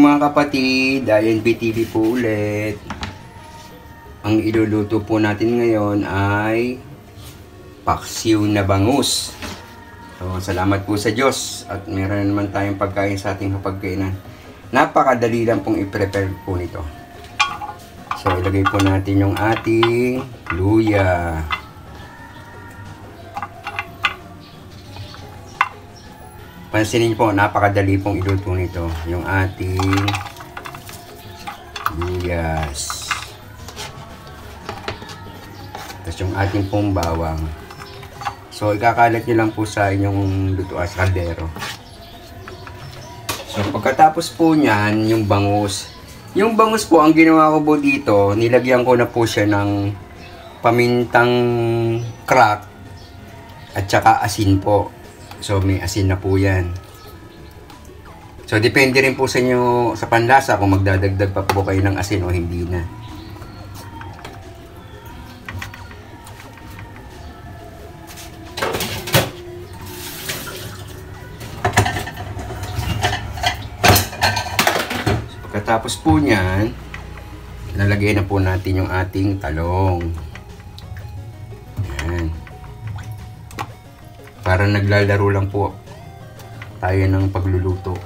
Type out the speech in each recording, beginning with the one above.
mga kapatid, INBTV po ulit. Ang iluluto po natin ngayon ay paksiw na bangus. So, salamat po sa Diyos at meron naman tayong pagkain sa ating hapagkainan. Napakadali lang pong i-prepare po nito. So, ilagay po natin yung ating luya. Pansinin niyo po, napakadali pong iluto nito. Yung ating luyas. Tapos yung ating pong bawang. So, ikakalat nyo lang po sa inyong lutuan sa kaldero. So, pagkatapos po nyan, yung bangus. Yung bangus po, ang ginawa ko po dito, nilagyan ko na po siya ng pamintang crack at saka asin po. So, may asin na po yan. So, depende rin po sa inyo sa panlasa kung magdadagdag pa po kayo ng asin o hindi na. So, pagkatapos po nyan, nalagay na po natin yung ating talong. Yan. Para naglalaro lang po tayo ng pagluluto.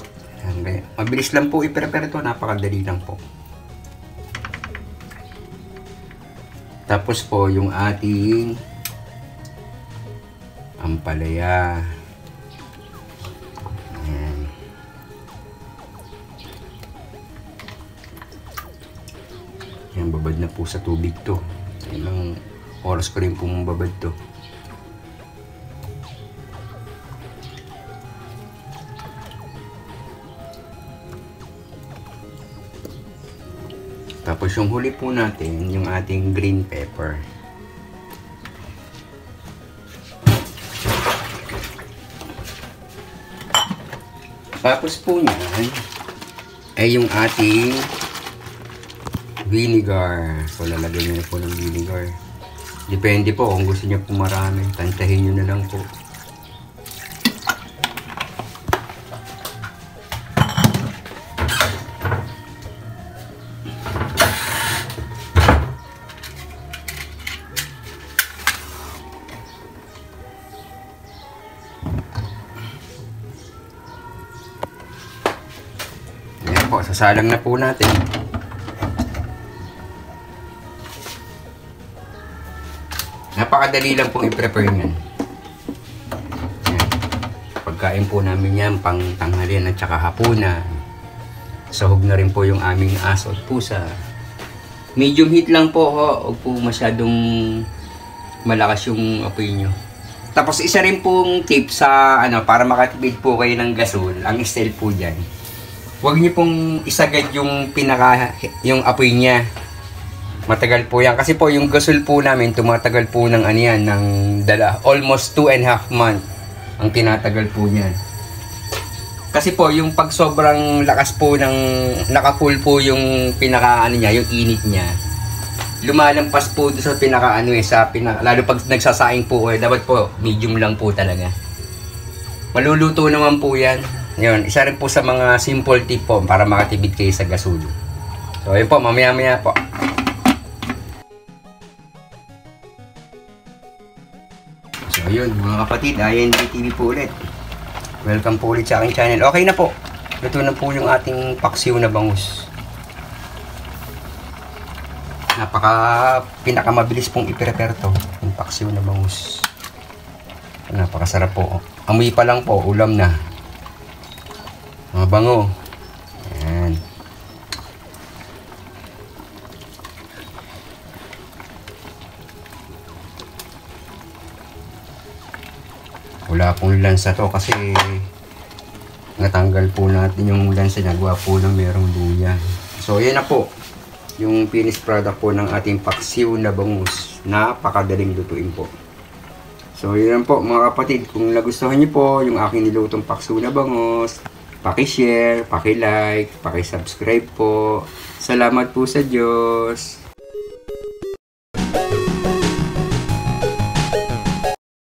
Ayan, mabilis lang po i-prepare ito, napakadali lang po. Tapos po yung ating ampalaya. Ayan. Ayan, babad na po sa tubig to. Ilang oras ko rin po babad to. Tapos yung huli po natin, yung ating green pepper. Tapos po niyan, ay yung ating vinegar. So, lalagyan nyo na po ng vinegar. Depende po kung gusto nyo po marami. Tantahin nyo na lang po. Po, sasalang na po natin. Napakadali lang pong i-prepare yan. Pagkain po namin yan pang tanghalian at saka hapunan. Sahog na rin po yung aming aso at pusa. Medium heat lang po ho. Huwag po masyadong malakas yung apoy nyo. Tapos isa rin pong tip sa para makatipid po kayo ng gasol. Ang style po dyan, huwag niyo pong isagad yung yung apoy niya. Matagal po yan. Kasi po yung gasol po namin, tumatagal po ng ng almost 2.5 months ang tinatagal po niyan. Kasi po yung pag sobrang lakas po ng naka-full po yung niya, yung init niya, lumalampas po doon sa lalo pag nagsasaing po dapat po medium lang po talaga. Maluluto naman po yan. Yun, isa rin po sa mga simple tip po para makatipid kayo sa gasol. So, yun po, mamaya-maya po. So, yun, mga kapatid, INBTV po ulit. Welcome po ulit sa aking channel. Okay na po. Luto na po yung ating paksiw na bangus. Pinakamabilis pong i-prepare to, yung paksiw na bangus. Napakasarap po. Amoy pa lang po, ulam na. Mabango. Ayan. Wala pong lansa to kasi natanggal po natin yung lansa niya. Gawa po ng merong luya. So, yan na po. Yung finished product po ng ating paksiw na bangus. Napakadaling lutuin po. So, yun po mga kapatid. Kung nagustuhan niyo po yung aking nilutong paksiw na bangus, paki-share, paki-like, paki-subscribe po. Salamat po sa Diyos.